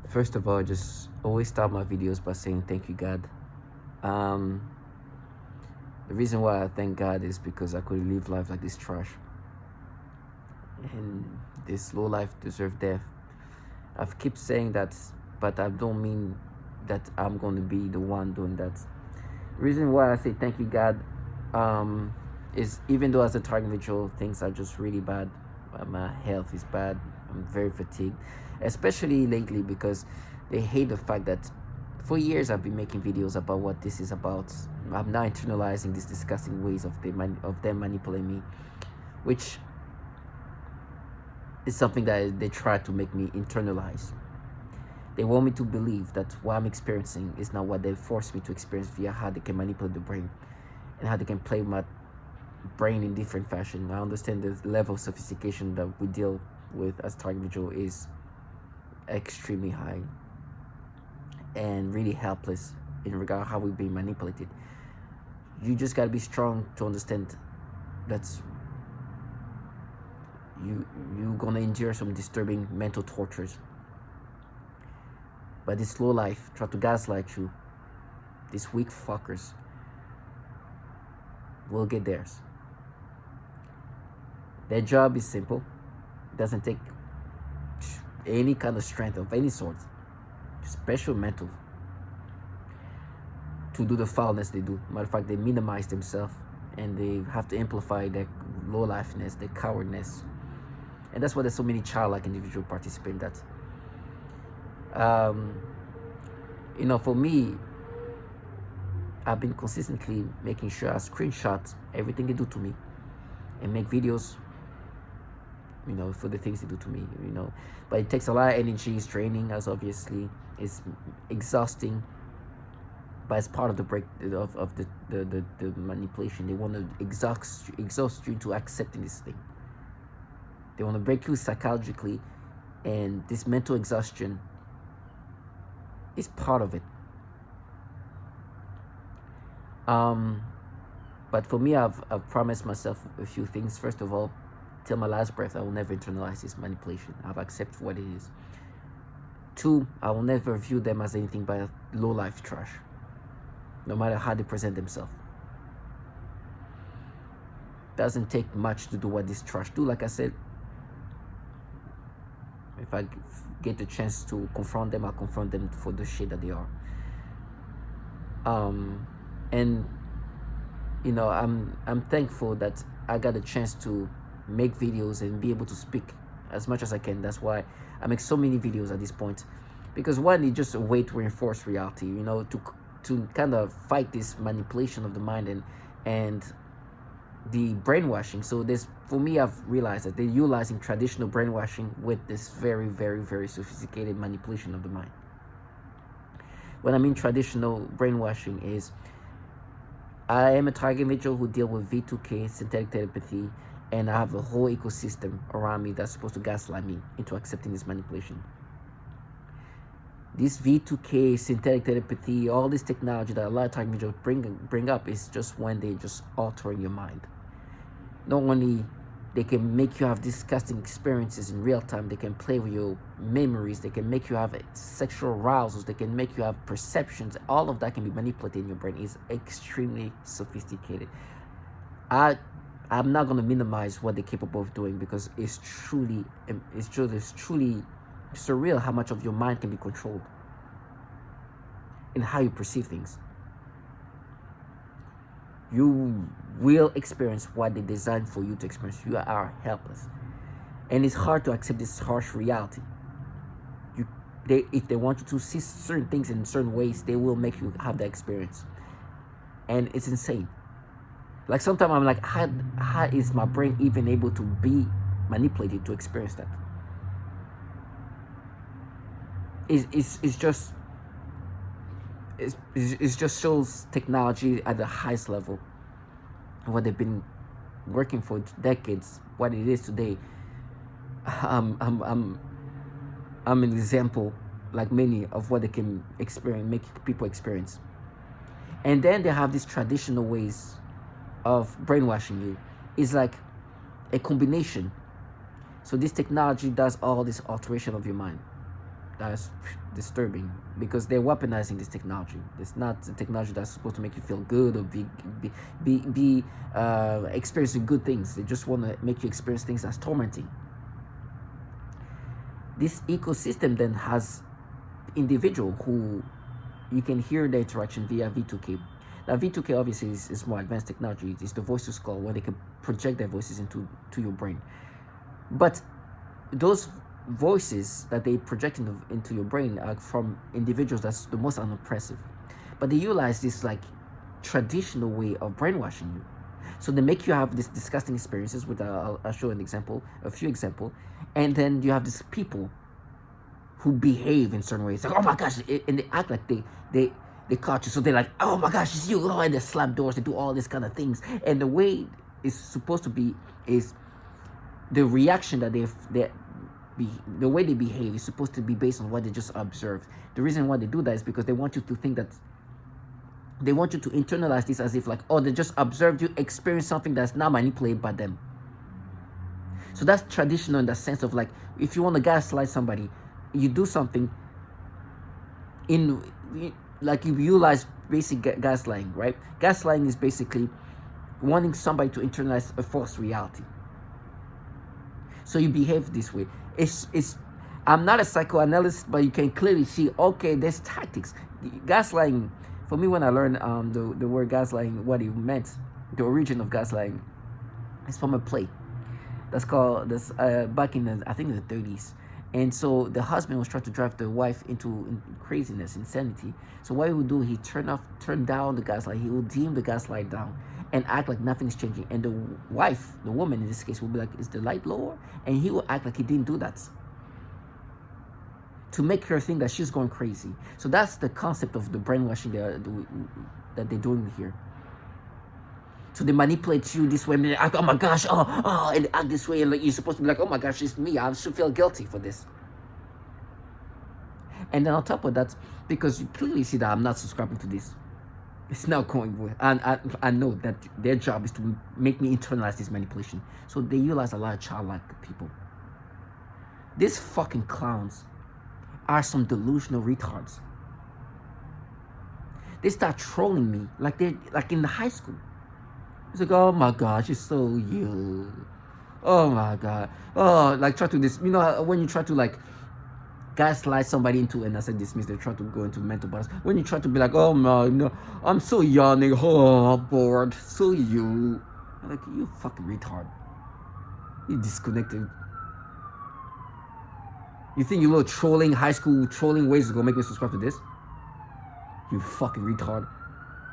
First of all, just always start my videos by saying thank you, God. Um, the reason why I thank God is because I could live life like this trash, and this low life deserve death. I've keep saying that, but I don't mean that I'm going to be the one doing that. The reason why I say thank you, God, um, is even though as a target individual, things are just really bad. My health is bad. I'm very fatigued, especially lately because they hate the fact that for years I've been making videos about what this is about. I'm now internalizing these disgusting ways of them manipulating me, which is something that they try to make me internalize. They want me to believe that what I'm experiencing is not what they force me to experience via how they can manipulate the brain and how they can play my brain in different fashion. I understand the level of sophistication that we deal with as target individual is extremely high and really helpless in regard to how we're being manipulated. You just gotta be strong to understand that you're gonna endure some disturbing mental tortures. But this low life try to gaslight you. These weak fuckers will get theirs. Their job is simple. It doesn't take any kind of strength of any sort, special mental, to do the foulness they do. Matter of fact, they minimize themselves and they have to amplify their low lifeness, their cowardness. And that's why there's so many childlike individuals participate in that. For me, I've been consistently making sure I screenshot everything they do to me and make videos, for the things they do to me, But it takes a lot of energy, it's draining, as obviously, it's exhausting. But it's part of the break of the manipulation. They want to exhaust you into accepting this thing. They want to break you psychologically, and this mental exhaustion is part of it. But for me, I've promised myself a few things. First of all, till my last breath, I will never internalize this manipulation. I've accepted what it is. 2, I will never view them as anything but low life trash, no matter how they present themselves. Doesn't take much to do what this trash do. Like I said, if I get the chance to confront them, I'll confront them for the shit that they are. I'm thankful that I got a chance to make videos and be able to speak as much as I can. That's why I make so many videos at this point, because one is just a way to reinforce reality, to kind of fight this manipulation of the mind and the brainwashing. So for me, I've realized that they're utilizing traditional brainwashing with this very, very, very sophisticated manipulation of the mind. What I mean traditional brainwashing is, I am a target individual who deal with V2K, synthetic telepathy, and I have a whole ecosystem around me that's supposed to gaslight me into accepting this manipulation. This V2K, synthetic telepathy, all this technology that a lot of target individuals bring up is just when they just altering your mind. Not only they can make you have disgusting experiences in real time, they can play with your memories, they can make you have sexual arousals, they can make you have perceptions. All of that can be manipulated in your brain. It's extremely sophisticated. I'm not going to minimize what they're capable of doing, because it's truly surreal how much of your mind can be controlled and how you perceive things. You will experience what they designed for you to experience. You are helpless, and it's hard to accept this harsh reality. If they want you to see certain things in certain ways, they will make you have that experience, and it's insane. Like sometimes I'm like, how is my brain even able to be manipulated to experience that? It's just shows technology at the highest level. What they've been working for decades, what it is today. I'm an example, like many, of what they can experience, make people experience. And then they have these traditional ways of brainwashing you. It's like a combination. So this technology does all this alteration of your mind. that's disturbing, because they're weaponizing this technology. It's not the technology that's supposed to make you feel good or be experiencing good things. They just want to make you experience things that's tormenting. This ecosystem then has individual who you can hear the interaction via V2K. Now V2K obviously is more advanced technology. It's the voice to skull, where they can project their voices into your brain. But those voices that they project into your brain are from individuals that's the most unimpressive. But they utilize this like traditional way of brainwashing you. So they make you have these disgusting experiences with I'll show an example, a few examples, and then you have these people who behave in certain ways, like, oh my gosh, and they act like they caught you, so they're like, oh my gosh, it's you, oh, and they slam doors, they do all these kind of things, and the way it's supposed to be is the reaction that the way they behave is supposed to be based on what they just observed. The reason why they do that is because they want you to think that, they want you to internalize this as if like, oh, they just observed you experience something that's not manipulated by them. So that's traditional in the sense of like, if you want to gaslight somebody, you do something in, like, you utilize basic gaslighting, right? Gaslighting is basically wanting somebody to internalize a false reality. So you behave this way. I'm not a psychoanalyst, but you can clearly see, okay, there's tactics. Gaslighting, for me, when I learned the word gaslighting, what it meant, the origin of gaslighting, is from a play that's called this back in the, I think, the 30s. And so the husband was trying to drive the wife into craziness, insanity. So what he would do, he turn down the gaslight. He would dim the gaslight down and act like nothing's changing. And the wife, the woman in this case, would be like, is the light lower? And he would act like he didn't do that, to make her think that she's going crazy. So that's the concept of the brainwashing that they're doing here. So they manipulate you this way, and they act, oh my gosh, and they act this way, and like, you're supposed to be like, oh my gosh, it's me, I should feel guilty for this. And then on top of that, because you clearly see that I'm not subscribing to this, it's not going well, and I know that their job is to make me internalize this manipulation. So they utilize a lot of childlike people. These fucking clowns are some delusional retards. They start trolling me like they're like in the high school. It's like, oh my gosh, it's so you. Oh my god. Oh, like try to this, you know, when you try to like gaslight somebody into, and I said dismiss, they try to go into mental battles. When you try to be like, oh my, no, I'm so yawning, oh, bored, so you. I'm like, you fucking retard. You disconnected. You think your little trolling, high school trolling ways is gonna make me subscribe to this? You fucking retard.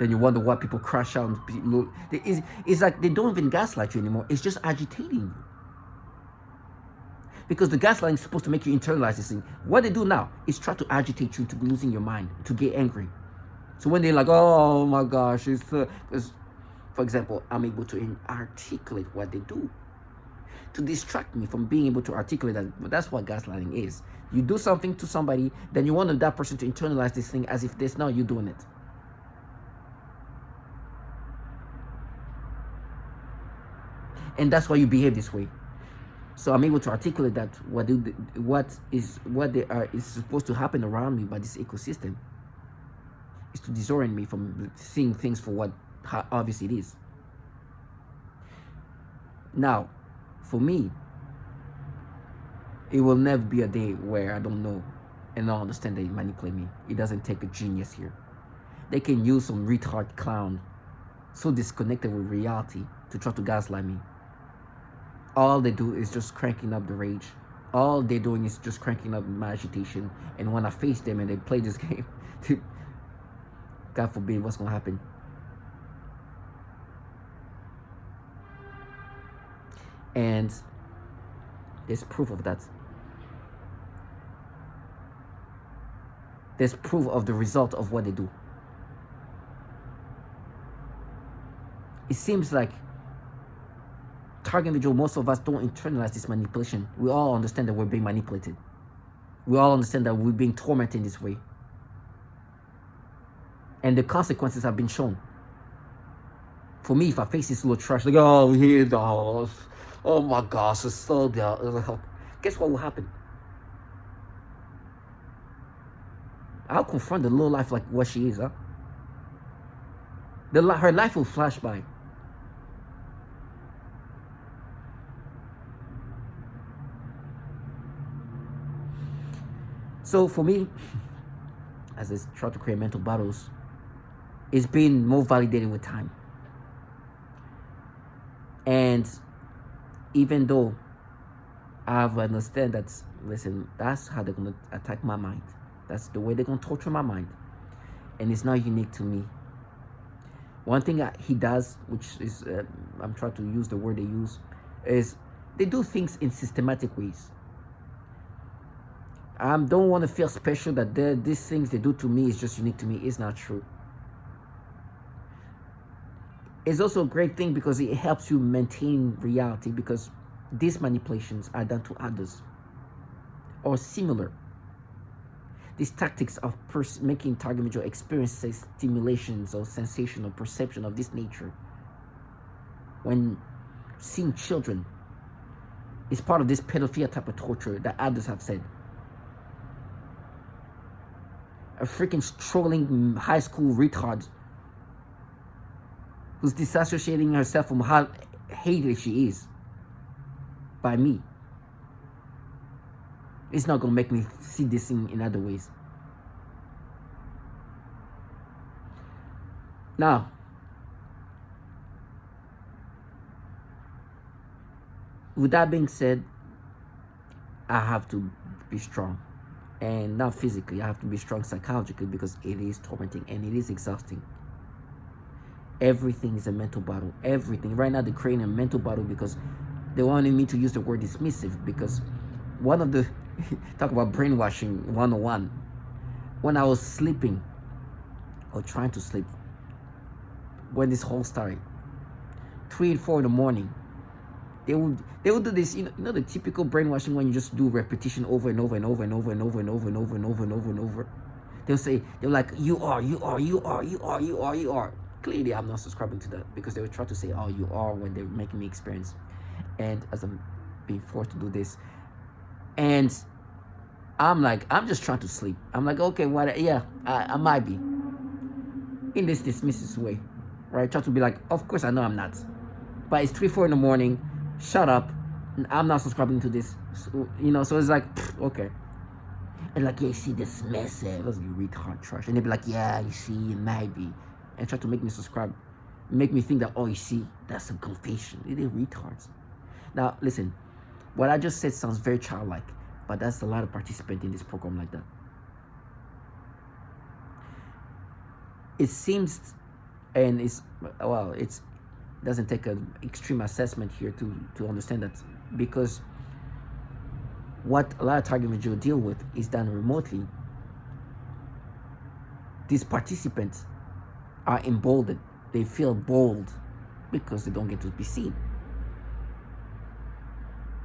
Then you wonder why people crash out and it's like they don't even gaslight you anymore. It's just agitating you. Because the gaslighting is supposed to make you internalize this thing. What they do now is try to agitate you to losing your mind, to get angry. So when they're like, oh my gosh, it's for example, I'm able to articulate what they do to distract me from being able to articulate that. But that's what gaslighting is. You do something to somebody, then you want that person to internalize this thing as if there's not you doing it. And that's why you behave this way. So I'm able to articulate that what is supposed to happen around me by this ecosystem is to disorient me from seeing things for how obvious it is. Now, for me, it will never be a day where I don't know and I understand that you manipulate me. It doesn't take a genius here. They can use some retard clown so disconnected with reality to try to gaslight me. All they do is just cranking up the rage. All they're doing is just cranking up my agitation. And when I face them and they play this game, God forbid what's going to happen. And there's proof of that. There's proof of the result of what they do. It seems like target individual, most of us don't internalize this manipulation. We all understand that we're being manipulated. We all understand that we're being tormented in this way. And the consequences have been shown. For me, if I face this little trash, like, oh, here goes. Oh my gosh, it's so there. Guess what will happen? I'll confront the low life like what she is, huh? Her life will flash by. So for me, as I try to create mental battles, it's been more validated with time. And even though I've understand that, listen, that's how they're gonna attack my mind. That's the way they're gonna torture my mind, and it's not unique to me. One thing he does, which is I'm trying to use the word they use, is they do things in systematic ways. I don't want to feel special that these things they do to me is just unique to me. It's not true. It's also a great thing because it helps you maintain reality, because these manipulations are done to others or similar. These tactics of making target video experience stimulations or sensation or perception of this nature when seeing children is part of this pedophilia type of torture that others have said. A freaking strolling high school retard who's disassociating herself from how hated she is by me. It's not gonna make me see this thing in other ways. Now, with that being said, I have to be strong. And not physically, I have to be strong psychologically, because it is tormenting and it is exhausting. Everything is a mental battle. Everything. Right now, they're creating a mental battle because they wanted me to use the word dismissive, because one of the talk about brainwashing 101. When I was sleeping or trying to sleep, when this whole started, 3 and 4 in the morning, they would do this, you know the typical brainwashing when you just do repetition over and over and over and over and over and over and over and over and over and over. They're like, you are. Clearly, I'm not subscribing to that, because they would try to say, oh, you are, when they're making me experience. And as I'm being forced to do this, and I'm like, I'm just trying to sleep. I'm like, okay, what? Yeah, I might be in this dismissive way, right? Try to be like, of course I know I'm not, but it's 3, 4 in the morning. Shut up. I'm not subscribing to this. So, so it's like, okay. And like, yeah, you see this message, that's you retard trash. And they'd be like, yeah, you see, it might be. And try to make me subscribe. Make me think that, oh, you see, that's a confession. They're retards. Now, listen, what I just said sounds very childlike, but that's a lot of participants in this program like that. It seems, and it doesn't take an extreme assessment here to understand that, because what a lot of target video deal with is done remotely. These participants are emboldened. They feel bold because they don't get to be seen.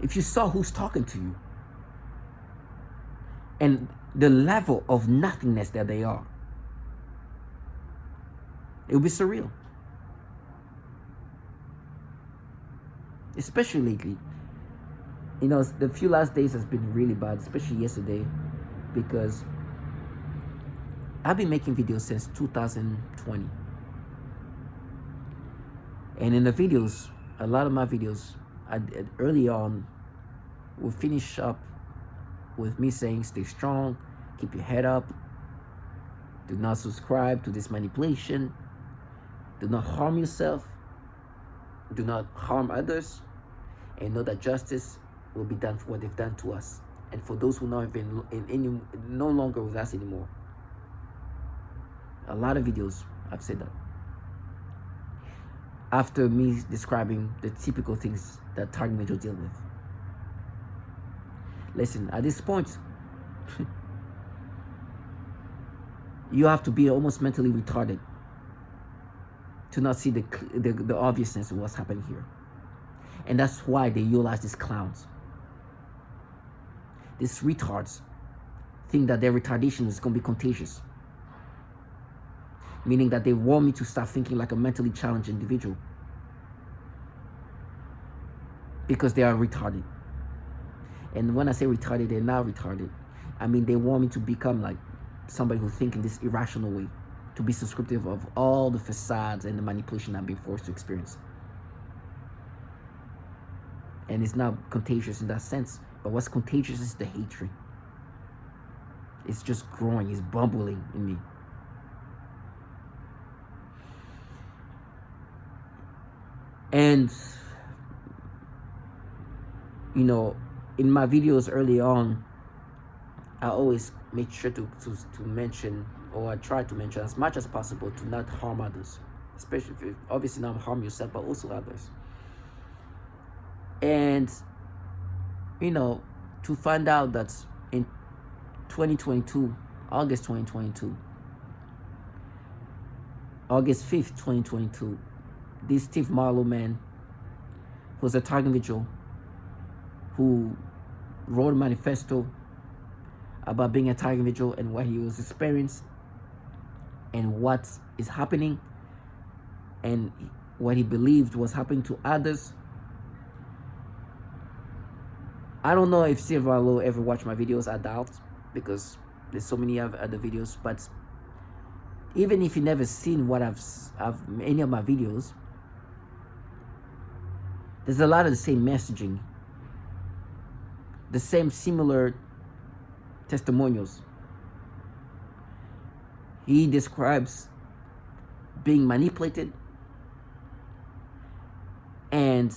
If you saw who's talking to you and the level of nothingness that they are, it would be surreal. Especially lately. The few last days has been really bad, especially yesterday, because I've been making videos since 2020. And in the videos, a lot of my videos, early on, will finish up with me saying, stay strong, keep your head up, do not subscribe to this manipulation, do not harm yourself, do not harm others, and know that justice will be done for what they've done to us, and for those who are not even no longer with us anymore. A lot of videos I've said that. After me describing the typical things that target video deal with. Listen, at this point, you have to be almost mentally retarded to not see the obviousness of what's happening here. And that's why they utilize these clowns. These retards think that their retardation is going to be contagious. Meaning that they want me to start thinking like a mentally challenged individual. Because they are retarded. And when I say retarded, they're not retarded. I mean, they want me to become like somebody who think in this irrational way, to be subscriptive of all the facades and the manipulation I'm being forced to experience. And it's not contagious in that sense, but what's contagious is the hatred. It's just growing, it's bubbling in me. And you know, in my videos early on, I always make sure to mention, or I try to mention as much as possible, to not harm others, especially if obviously not harm yourself, but also others. And you know, to find out that in 2022, August 2022, August 5th, 2022, this Steve Marlowe man, who's a target individual, who wrote a manifesto about being a target individual and what he was experiencing and what is happening and what he believed was happening to others. I don't know if Steve Marlowe ever watched my videos. I doubt, because there's so many other videos. But even if you never seen what I've any of my videos, there's a lot of the same messaging, the same similar testimonials. He describes being manipulated and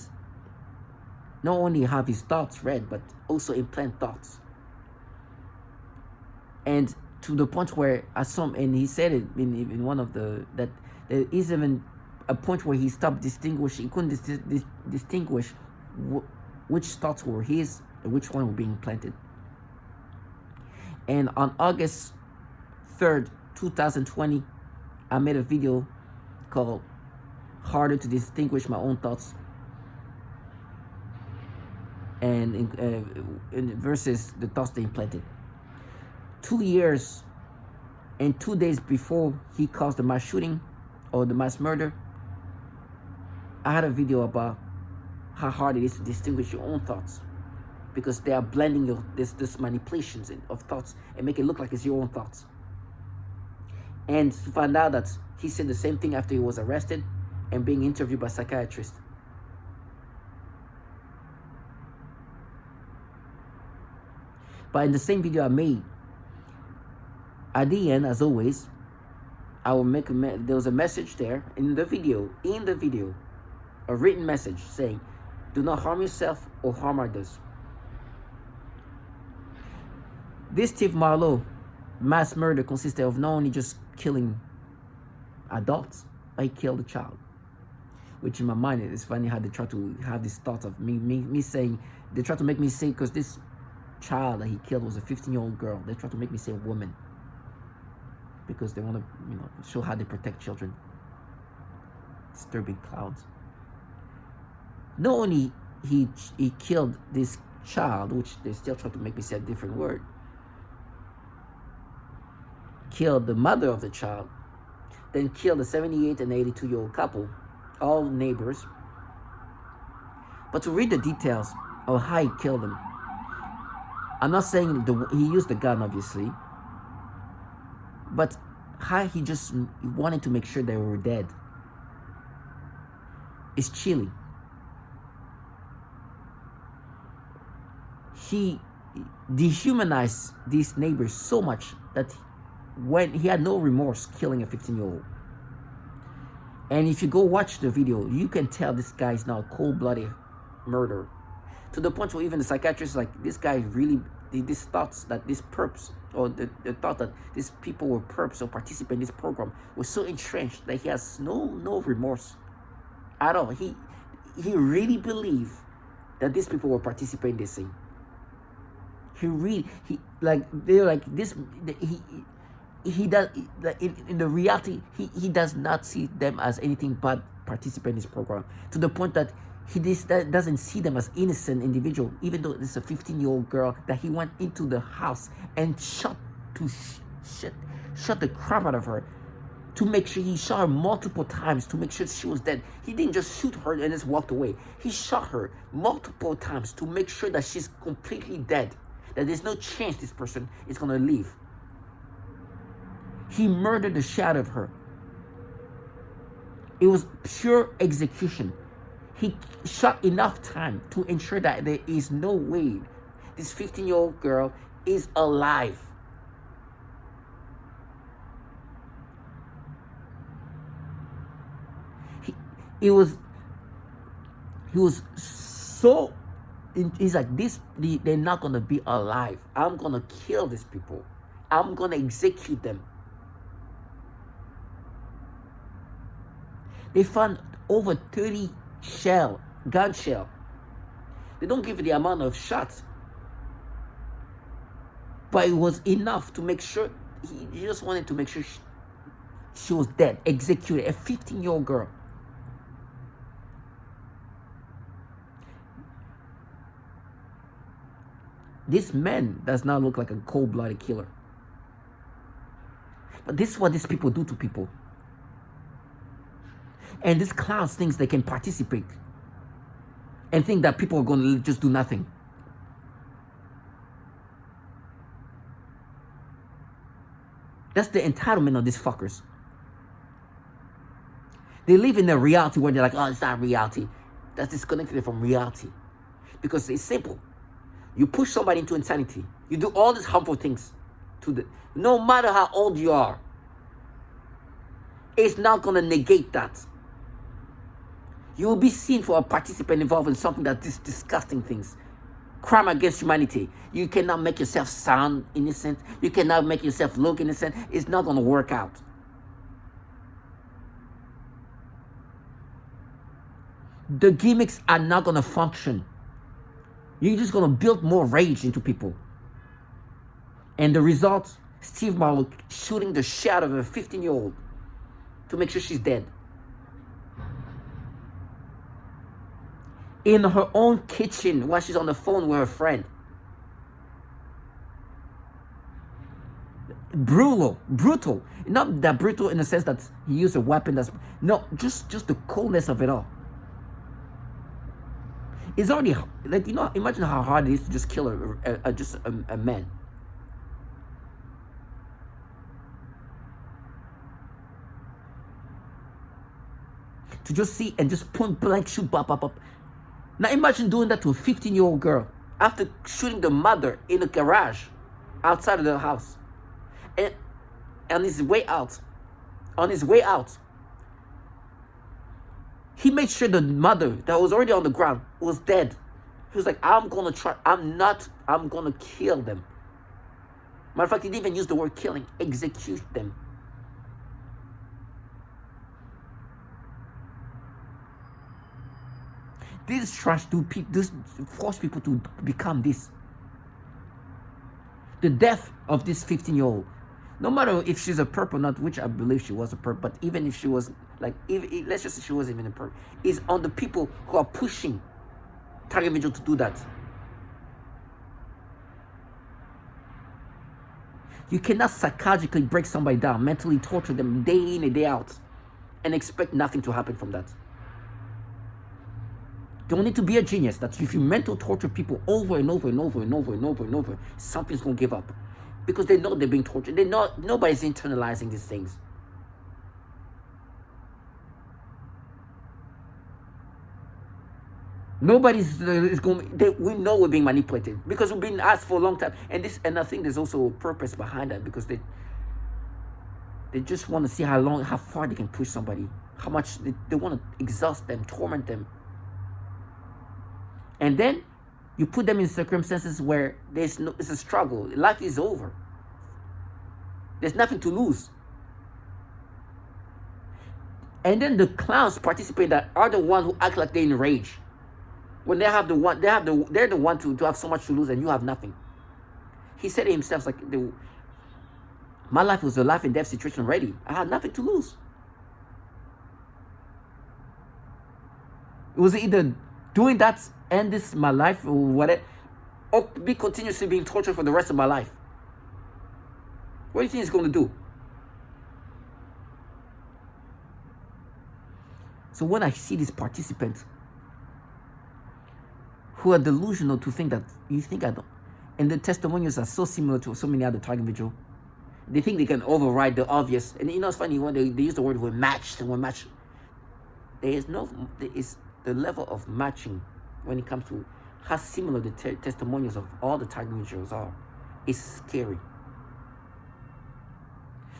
not only have his thoughts read, but also implant thoughts. And to the point where and he said it in one of that there is even a point where he stopped distinguishing, he couldn't distinguish which thoughts were his and which one were being planted. And on August 3rd, 2020, I made a video called Harder to Distinguish My Own Thoughts and versus the thoughts they implanted. 2 years and 2 days before he caused the mass shooting or the mass murder, I had a video about how hard it is to distinguish your own thoughts, because they are blending this manipulations of thoughts and make it look like it's your own thoughts. And to find out that he said the same thing after he was arrested and being interviewed by psychiatrists. But in the same video I made, at the end, as always, I will make there was a message there in the video, a written message saying, do not harm yourself or harm others. This Steve Marlowe mass murder consisted of not only just killing adults, but he killed a child. Which in my mind, it's funny how they try to have this thought of me saying, they try to make me say, because this child that he killed was a 15-year-old girl, they try to make me say a woman, because they want to, you know, show how they protect children. Disturbing clowns. Not only he killed this child, which they still try to make me say a different word, killed the mother of the child, then killed the 78 and 82-year-old couple, all neighbors. But to read the details of how he killed them, I'm not saying he used the gun, obviously, but how he just wanted to make sure they were dead. It's chilling. He dehumanized these neighbors so much that when he had no remorse killing a 15-year-old. And if you go watch the video, you can tell this guy is now a cold-blooded murderer. To the point where even the psychiatrist, like, this guy really, these thoughts that this perps, or the thought that these people were perps or participate in this program, was so entrenched that he has no remorse at all. He really believed that these people were participating in this thing. He does, in the reality, he does not see them as anything but participate in this program, to the point that doesn't see them as innocent individual, even though it's a 15-year-old girl that he went into the house and shot the crap out of her, to make sure he shot her multiple times to make sure she was dead. He didn't just shoot her and just walked away. He shot her multiple times to make sure that she's completely dead, that there's no chance this person is gonna leave. He murdered the shit out of her. It was pure execution. He shot enough time to ensure that there is no way this 15-year-old girl is alive. He was so, he's like, they're not gonna be alive. I'm gonna kill these people. I'm gonna execute them. They found over 30 gun shell. They don't give you the amount of shots, but it was enough to make sure, he just wanted to make sure she was dead, executed, a 15-year-old girl. This man does not look like a cold-blooded killer. But this is what these people do to people. And these clowns think they can participate and think that people are going to just do nothing. That's the entitlement of these fuckers. They live in a reality where they're like, oh, it's not reality. That's disconnected from reality. Because it's simple. You push somebody into insanity. You do all these harmful things to the, no matter how old you are. It's not going to negate that. You will be seen for a participant involved in something that is disgusting things. Crime against humanity. You cannot make yourself sound innocent. You cannot make yourself look innocent. It's not going to work out. The gimmicks are not going to function. You're just going to build more rage into people. And the result, Steve Marlowe shooting the shit out of a 15-year-old to make sure she's dead. In her own kitchen while she's on the phone with her friend. Brutal. Not that brutal in the sense that he used a weapon that's, no, just the coldness of it all. It's already, like, you know, imagine how hard it is to just kill a man. To just see and just point blank shoot, pop. Now imagine doing that to a 15-year-old girl after shooting the mother in the garage outside of the house. And on his way out, he made sure the mother that was already on the ground was dead. He was like, I'm gonna kill them. Matter of fact, he didn't even use the word killing, execute them. These trash do this force people to become this. The death of this 15-year-old, no matter if she's a perp or not, which I believe she was a perp, but even if she was, like, let's just say she wasn't even a perp, is on the people who are pushing Target Vigil to do that. You cannot psychologically break somebody down, mentally torture them day in and day out, and expect nothing to happen from that. Don't need to be a genius. That if you mental torture people over and over, something's gonna give up, because they know they're being tortured. They know nobody's internalizing these things. Nobody's is going. We know we're being manipulated because we've been asked for a long time, and I think there's also a purpose behind that, because they just want to see how far they can push somebody, how much they want to exhaust them, torment them. And then you put them in circumstances where it's a struggle. Life is over. There's nothing to lose. And then the clowns participate that are the ones who act like they're in rage. When they're the one to have so much to lose, and you have nothing. He said it himself, like, my life was a life and death situation already. I had nothing to lose. It was either doing that, end this my life, or whatever, or be continuously being tortured for the rest of my life. What do you think it's going to do? So when I see these participants who are delusional to think that you think I don't, and the testimonials are so similar to so many other Target Vigil, They think they can override the obvious. And you know, it's funny when they use the word "we're matched" and "we're matched." There is the level of matching when it comes to how similar the testimonials of all the target individuals are. It's scary.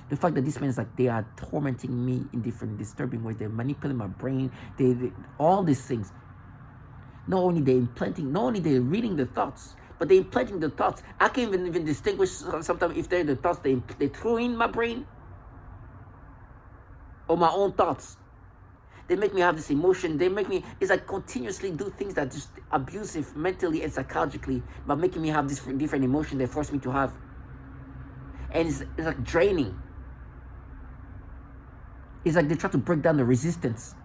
The fact that these men is like they are tormenting me in different disturbing ways. They're manipulating my brain. They all these things. Not only they're reading the thoughts, but they're implanting the thoughts. I can't even distinguish sometimes if they're the thoughts they throw in my brain or my own thoughts. They make me have this emotion. It's like continuously do things that just abusive mentally and psychologically, but making me have this different emotion they force me to have. And it's like draining. It's like they try to break down the resistance.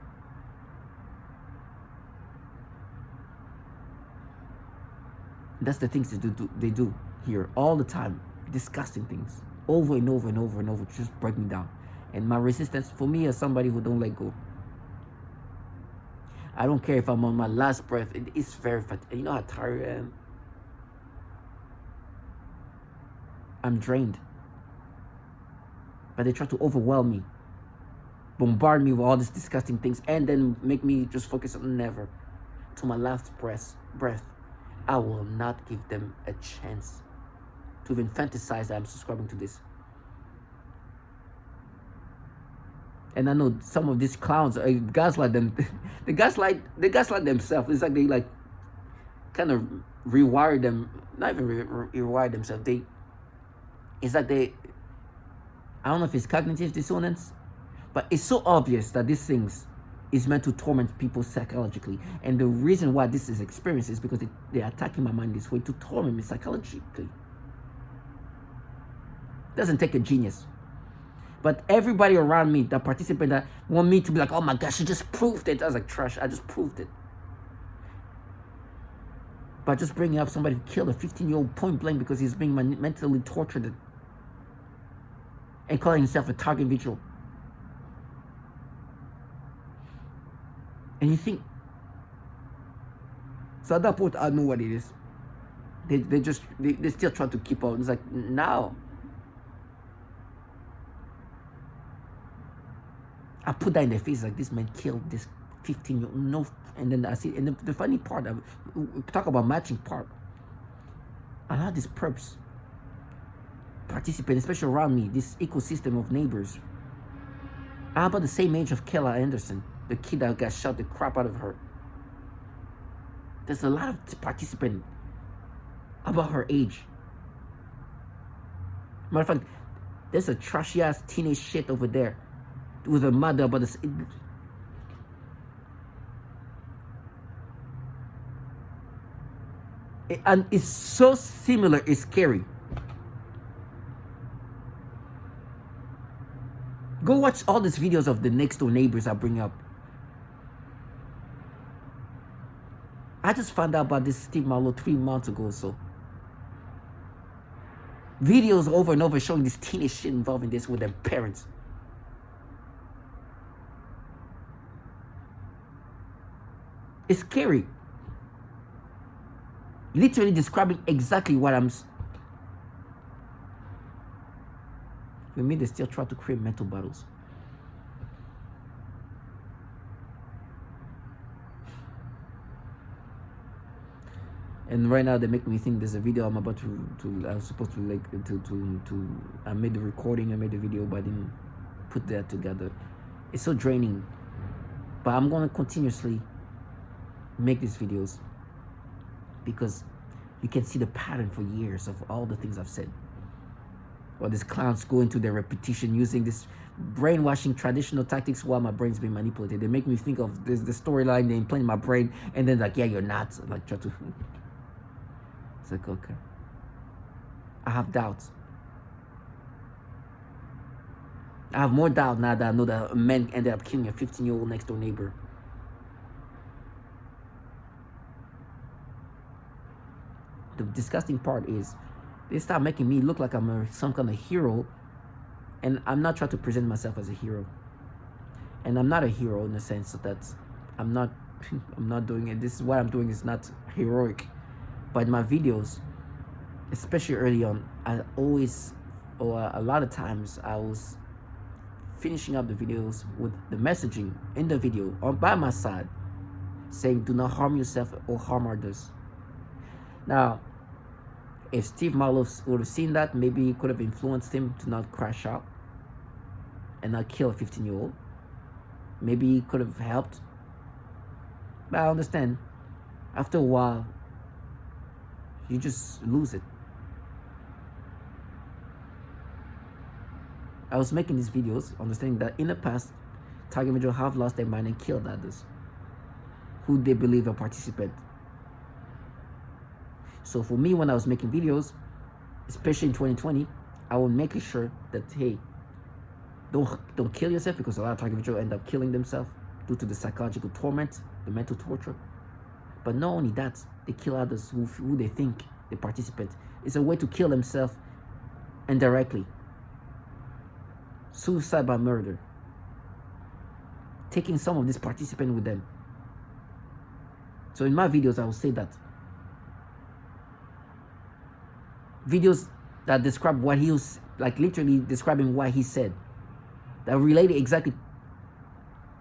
That's the things they do here all the time. Disgusting things. Over and over and over and over. Just break me down. And my resistance, for me as somebody who don't let go. I don't care if I'm on my last breath. It's very fatiguing. You know how tired I am? I'm drained. But they try to overwhelm me. Bombard me with all these disgusting things. And then make me just focus on never. To my last breath. I will not give them a chance to even fantasize that I'm subscribing to this. And I know some of these clowns gaslight them. They gaslight themselves. It's like they like kind of rewire them. Not even rewire themselves. It's like I don't know if it's cognitive dissonance, but it's so obvious that these things is meant to torment people psychologically. And the reason why this is experienced is because they're attacking my mind this way to torment me psychologically. Doesn't take a genius. But everybody around me that participate that want me to be like, oh my gosh, you just proved it. I was like, trash, I just proved it. By just bringing up somebody who killed a 15-year-old point blank because he's being mentally tortured and calling himself a target individual. And you think, so at that point, I know what it is. They still try to keep on. It's like, now. I put that in their face, like, this man killed this 15-year-old. No, and then I see, and the funny part, we talk about matching part. A lot of these perps participate, especially around me, this ecosystem of neighbors. I'm about the same age of Kayla Anderson, the kid that got shot the crap out of her. There's a lot of participants about her age. Matter of fact, there's a trashy ass teenage shit over there with a mother about this. And it's so similar, it's scary. Go watch all these videos of the next door neighbors I bring up. I just found out about this Steve Marlowe 3 months ago or so. Videos over and over showing this teenage shit involving this with their parents. It's scary. Literally describing exactly what I'm. For me, they still try to create mental battles. And right now they make me think there's a video I'm about I'm supposed to like I made the recording, I made the video, but I didn't put that together. It's so draining. But I'm gonna continuously make these videos because you can see the pattern for years of all the things I've said. Or these clowns go into their repetition using this brainwashing traditional tactics while my brain's being manipulated. They make me think of the storyline they implant in my brain, and then like, yeah, you're not. Like, try to. It's like, okay. I have doubts. I have more doubt now that I know that a man ended up killing a 15-year-old next door neighbor. The disgusting part is they start making me look like I'm some kind of hero, and I'm not trying to present myself as a hero. And I'm not a hero in the sense that I'm not doing it. This is what I'm doing is not heroic. But in my videos, especially early on, I always or a lot of times I was finishing up the videos with the messaging in the video or by my side saying, do not harm yourself or harm others. Now, if Steve Marlowe would have seen that, maybe it could have influenced him to not crash out and not kill a 15-year-old. Maybe it could have helped. But I understand, after a while, you just lose it. I was making these videos understanding that in the past, target individuals have lost their mind and killed others who they believe are participants. So for me, when I was making videos, especially in 2020, I was making sure that, hey, don't kill yourself, because a lot of target individuals end up killing themselves due to the psychological torment, the mental torture. But not only that, they kill others who they think they participate. It's a way to kill themselves indirectly. Suicide by murder. Taking some of this participant with them. So in my videos, I will say that. Videos that describe what he was, like literally describing what he said, that related exactly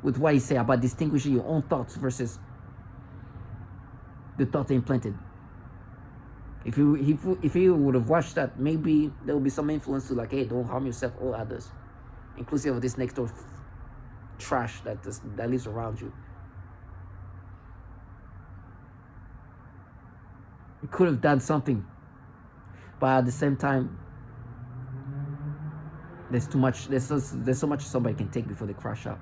with what he said about distinguishing your own thoughts versus the thoughts implanted. If you would have watched that, maybe there will be some influence to like, hey, don't harm yourself or others, inclusive of this next door trash that lives around you. You could have done something, but at the same time, there's too much. There's so much somebody can take before they crash out.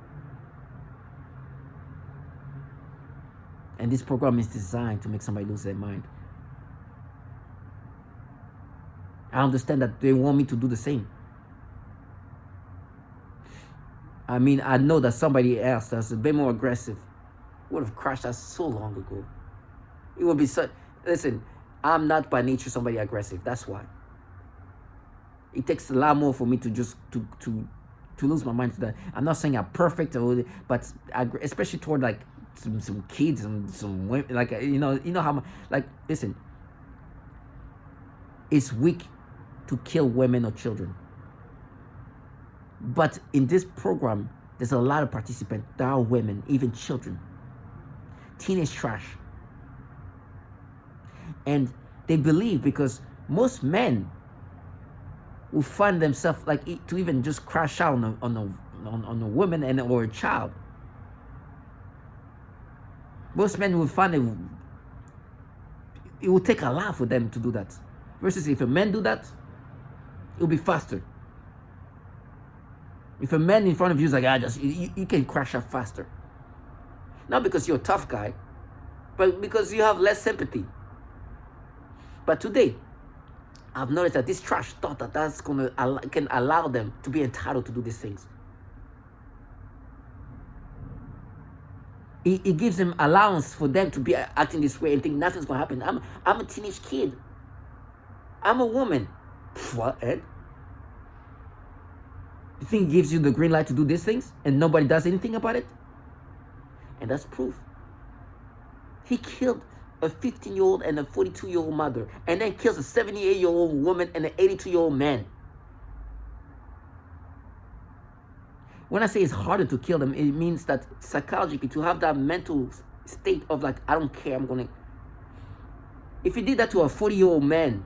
And this program is designed to make somebody lose their mind. I understand that they want me to do the same. I mean, I know that somebody else that's a bit more aggressive would have crashed out so long ago. It would be such. Listen, I'm not by nature somebody aggressive. That's why. It takes a lot more for me to just to lose my mind to that. I'm not saying I'm perfect, but especially toward like some kids and some women, like you know how like listen. It's weak to kill women or children. But in this program, there's a lot of participants that are women, even children. Teenage trash. And they believe, because most men will find themselves like to even just crash out on a woman and or a child. Most men will find it will take a lot for them to do that. Versus if a man do that, it'll be faster. If a man in front of you is like, you can crash out faster. Not because you're a tough guy, but because you have less sympathy. But today, I've noticed that this trash thought that's can allow them to be entitled to do these things. It gives them allowance for them to be acting this way and think nothing's gonna happen. I'm a teenage kid. I'm a woman. What, Ed? You think it gives you the green light to do these things and nobody does anything about it? And that's proof. He killed a 15-year-old and a 42-year-old mother, and then kills a 78-year-old woman and an 82-year-old man. When I say it's harder to kill them, it means that psychologically, to have that mental state of like, I don't care, I'm gonna. If you did that to a 40-year-old man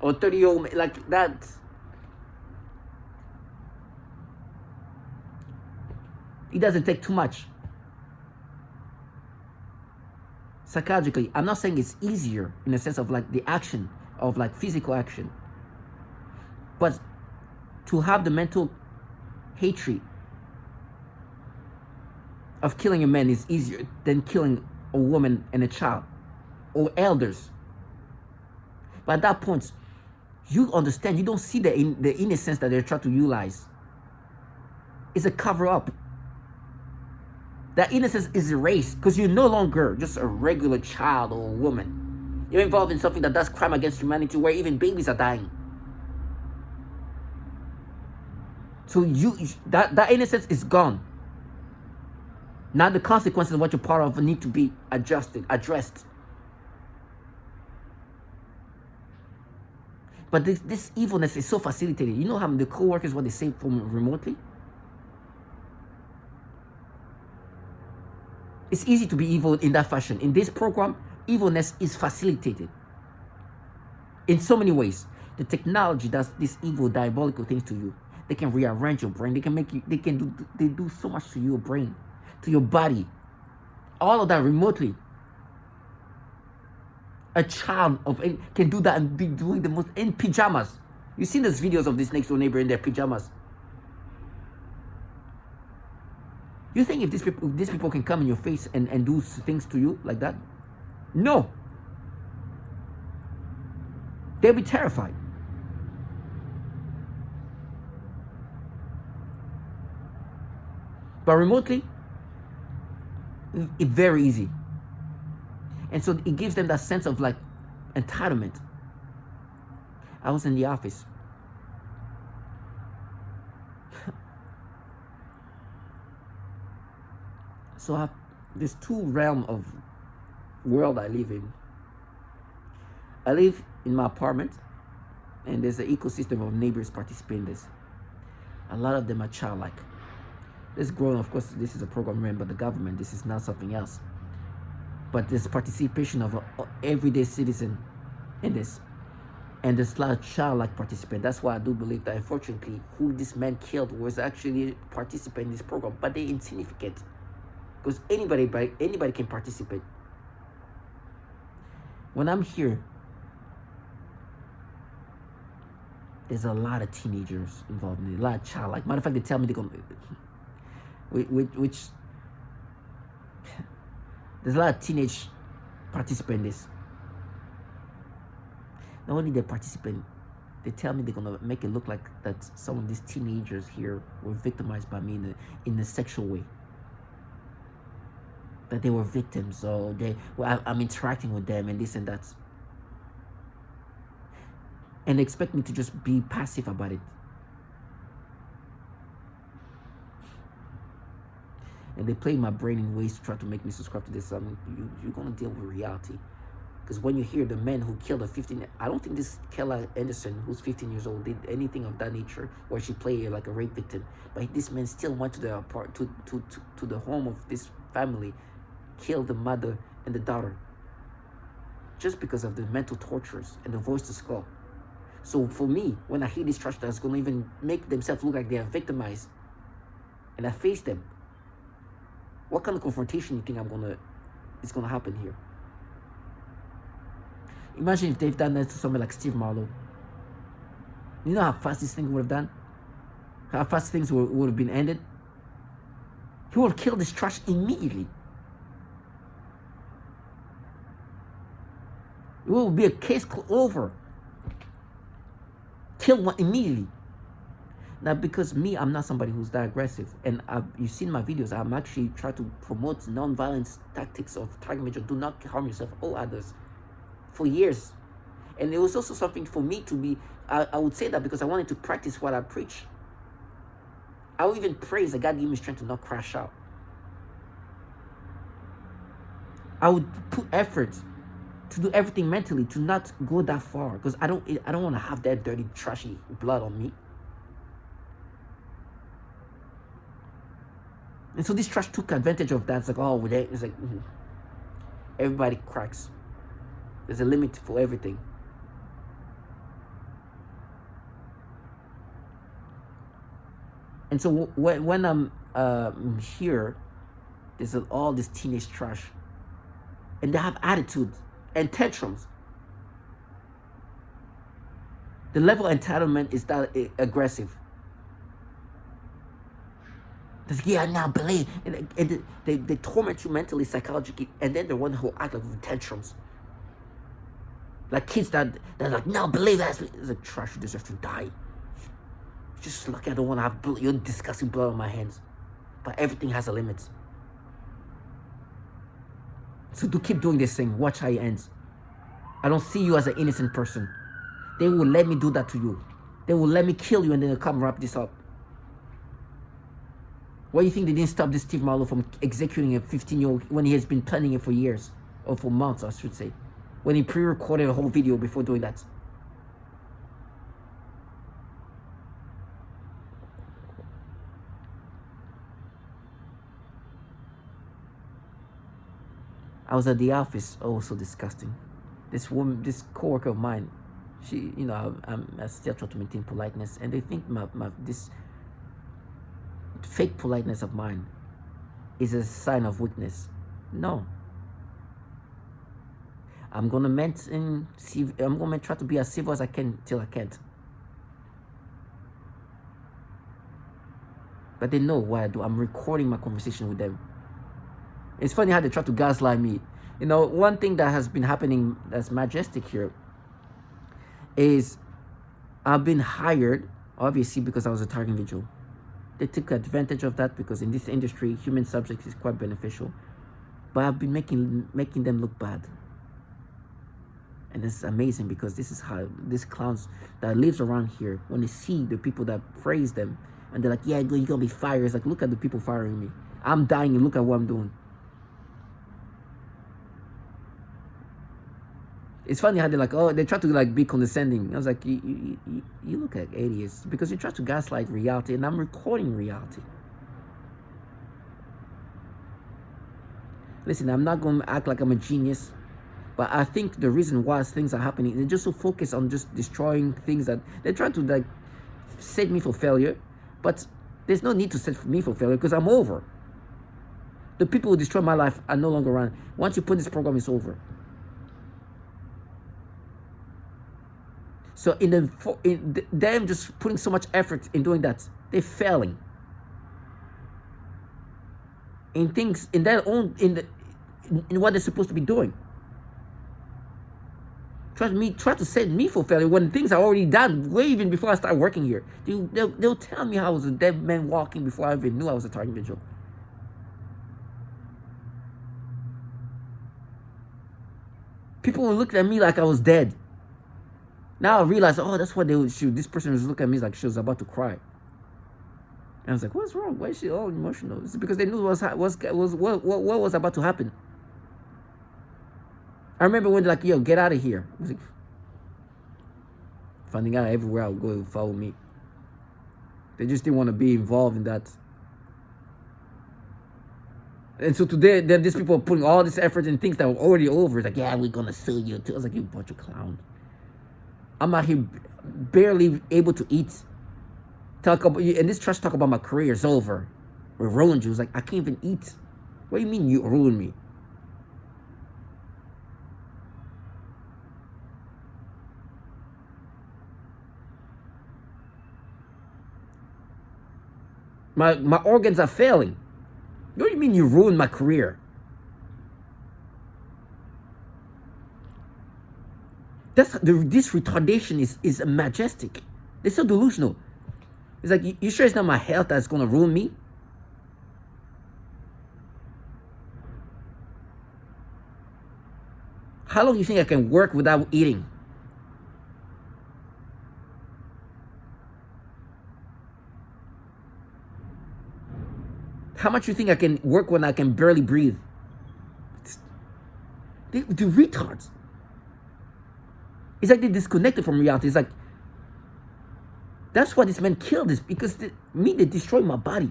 or 30-year-old man, like that, it doesn't take too much. Psychologically, I'm not saying it's easier in the sense of like the action of like physical action, but to have the mental hatred of killing a man is easier than killing a woman and a child or elders. But at that point, you understand, you don't see the innocence that they're trying to utilize. It's a cover-up. That innocence is erased because you're no longer just a regular child or a woman. You're involved in something that does crime against humanity, where even babies are dying. So that innocence is gone. Now the consequences of what you're part of need to be addressed. But this evilness is so facilitated. You know how the co-workers, what they say from remotely? It's easy to be evil in that fashion. In this program, evilness is facilitated in so many ways. The technology does these evil, diabolical things to you. They can rearrange your brain. They can make you, they do so much to your brain, to your body. All of that remotely. A child can do that and be doing the most in pajamas. You've seen those videos of this next door neighbor in their pajamas. You think if these people can come in your face and do things to you like that? No. They'll be terrified. But remotely, it's very easy. And so it gives them that sense of like entitlement. I was in the office. So there's two realms of world I live in. I live in my apartment, and there's an ecosystem of neighbors participating in this. A lot of them are childlike. This growing, of course, this is a program ran by the government. This is not something else. But there's participation of an everyday citizen in this. And there's a lot of childlike participant. That's why I do believe that, unfortunately, who this man killed was actually a participant in this program. But they're insignificant. Because anybody can participate. When I'm here, there's a lot of teenagers involved in it, a lot of childlike. Matter of fact, they tell me they're going to, which there's a lot of teenage participants in this. Not only they participate, they tell me they're gonna make it look like that some of these teenagers here were victimized by me in a sexual way. That they were victims, so I'm interacting with them and this and that. And they expect me to just be passive about it. And they play my brain in ways to try to make me subscribe to this. You're gonna deal with reality. Because when you hear the men who killed a 15, I don't think this Kayla Anderson, who's 15 years old, did anything of that nature where she played like a rape victim. But this man still went to the to the home of this family, killed the mother and the daughter, just because of the mental tortures and the voice to skull. So for me, when I hear this trash that's gonna even make themselves look like they are victimized, and I face them, what kind of confrontation you think is gonna happen here? Imagine if they've done that to somebody like Steve Marlowe. You know how fast this thing would have done? How fast things would have been ended? He would have killed this trash immediately. It will be a case over. Kill one immediately. Now, because me, I'm not somebody who's that aggressive, and you've seen my videos, I'm actually trying to promote non-violence tactics of target major, do not harm yourself or others, for years. And it was also something for me to be, I would say that because I wanted to practice what I preach. I would even praise that God gave me strength to not crash out. I would put effort to do everything mentally to not go that far, because I don't want to have that dirty, trashy blood on me. And so this trash took advantage of that. It's like, oh, it's like everybody cracks. There's a limit for everything. And so when I'm here, there's all this teenage trash, and they have attitude and tantrums. The level of entitlement is that aggressive. Yeah, I now believe, and they torment you mentally, psychologically, and then they're one who act like with tantrums. Like kids that they're like, no, believe that. It's like, trash, you deserve to die. Just like, I don't want to have blood, your disgusting blood on my hands. But everything has a limit. So to keep doing this thing, watch how it ends. I don't see you as an innocent person. They will let me do that to you. They will let me kill you, and then they'll come wrap this up. Why do you think they didn't stop this Steve Marlowe from executing a 15-year-old when he has been planning it for years? Or for months, I should say. When he pre-recorded a whole video before doing that. I was at the office. Oh, so disgusting. This woman, this coworker of mine, she, I still try to maintain politeness, and they think my this fake politeness of mine is a sign of weakness. No. I'm gonna try to be as civil as I can till I can't. But they know what I do. I'm recording my conversation with them. It's funny how they try to gaslight me. One thing that has been happening that's majestic here is I've been hired, obviously, because I was a target individual. They took advantage of that because in this industry, human subject is quite beneficial. But I've been making them look bad. And this is amazing because this is how these clowns that lives around here, when they see the people that praise them, and they're like, yeah, you're gonna be fired. It's like, look at the people firing me. I'm dying and look at what I'm doing. It's funny how they're like, oh, they try to like be condescending. I was like, you look like idiots because you try to gaslight reality, and I'm recording reality. Listen, I'm not going to act like I'm a genius, but I think the reason why things are happening, they're just so focused on just destroying things that they're trying to like set me for failure. But there's no need to set me for failure because I'm over. The people who destroy my life are no longer around. Once you put this program, it's over. So in them just putting so much effort in doing that, they're failing in things in their own in what they're supposed to be doing. Try to set me for failure when things are already done way even before I start working here. They'll tell me how I was a dead man walking before I even knew I was a target individual. People will look at me like I was dead. Now I realize, oh, that's what they would shoot. This person was looking at me like she was about to cry. And I was like, what's wrong? Why is she all emotional? It's because they knew what was about to happen. I remember when they're like, yo, get out of here. I was like, finding out everywhere I would go, they would follow me. They just didn't want to be involved in that. And so today, these people are putting all this effort in things that were already over. It's like, yeah, we're going to sue you too. I was like, you bunch of clowns. I'm out here barely able to eat. And this trash talk about my career is over. We ruined you. It's like, I can't even eat. What do you mean you ruined me? My organs are failing. What do you mean you ruined my career? This retardation is majestic. They're so delusional. It's like, you sure it's not my health that's going to ruin me? How long do you think I can work without eating? How much do you think I can work when I can barely breathe? They're retards. It's like they're disconnected from reality. It's like, that's why this man killed us, because they destroyed my body.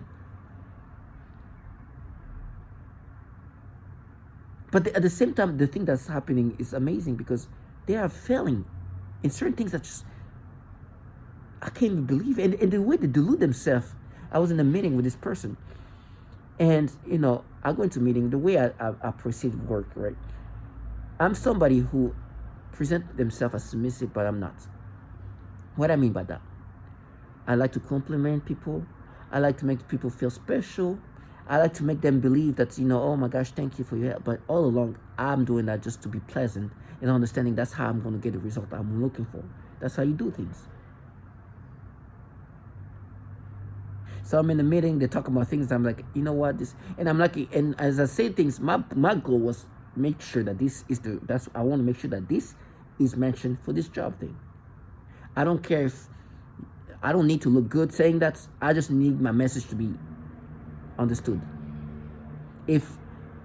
But at the same time, the thing that's happening is amazing because they are failing in certain things that just, I can't even believe it. And the way they delude themselves. I was in a meeting with this person. And, I go into meeting, the way I perceive work, right? I'm somebody who present themselves as submissive, but I'm not. What I mean by that? I like to compliment people. I like to make people feel special. I like to make them believe that, oh my gosh, thank you for your help. But all along, I'm doing that just to be pleasant and understanding that's how I'm going to get the result I'm looking for. That's how you do things. So I'm in a meeting, they're talking about things, I'm like, you know what, and I'm like, and as I say things, my goal was make sure that I want to make sure that this is mentioned for this job thing. I don't care if, I don't need to look good saying that, I just need my message to be understood. If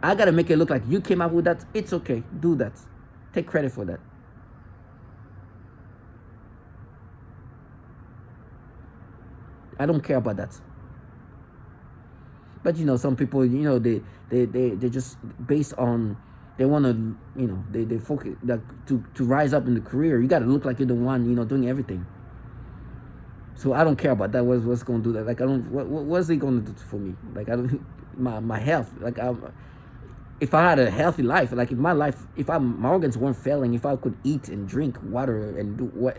I got to make it look like you came up with that, it's okay, do that. Take credit for that. I don't care about that. But some people, they just based on They want to, they focus like to rise up in the career. You got to look like you're the one, doing everything. So I don't care about that. What's going to do that? Like I don't. What's he going to do for me? Like I don't. My health. Like if I had a healthy life, like if my organs weren't failing, if I could eat and drink water and do what,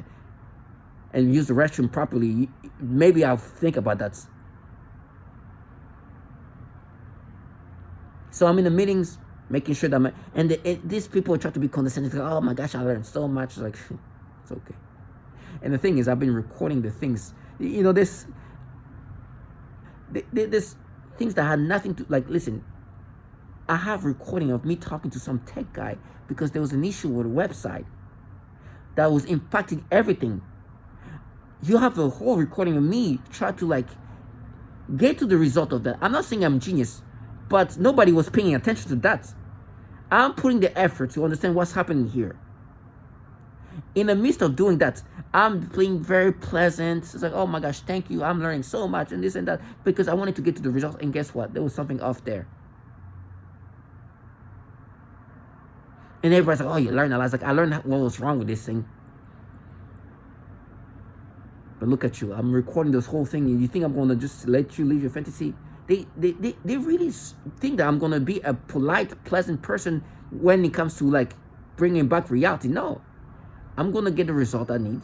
and use the restroom properly, maybe I'll think about that. So I'm in the meetings, making sure that these people try to be condescending. Like, oh my gosh, I learned so much. Like, it's okay. And the thing is, I've been recording the things. This things that had nothing to, like, listen, I have recording of me talking to some tech guy because there was an issue with a website that was impacting everything. You have a whole recording of me try to, like, get to the result of that. I'm not saying I'm genius, but nobody was paying attention to that. I'm putting the effort to understand what's happening here. In the midst of doing that, I'm being very pleasant. It's like, oh my gosh, thank you. I'm learning so much and this and that because I wanted to get to the results. And guess what? There was something off there. And everybody's like, oh, you learned a lot. I was like, I learned what was wrong with this thing. But look at you. I'm recording this whole thing. And you think I'm going to just let you live your fantasy? They really think that I'm going to be a polite, pleasant person when it comes to, like, bringing back reality. No. I'm going to get the result I need.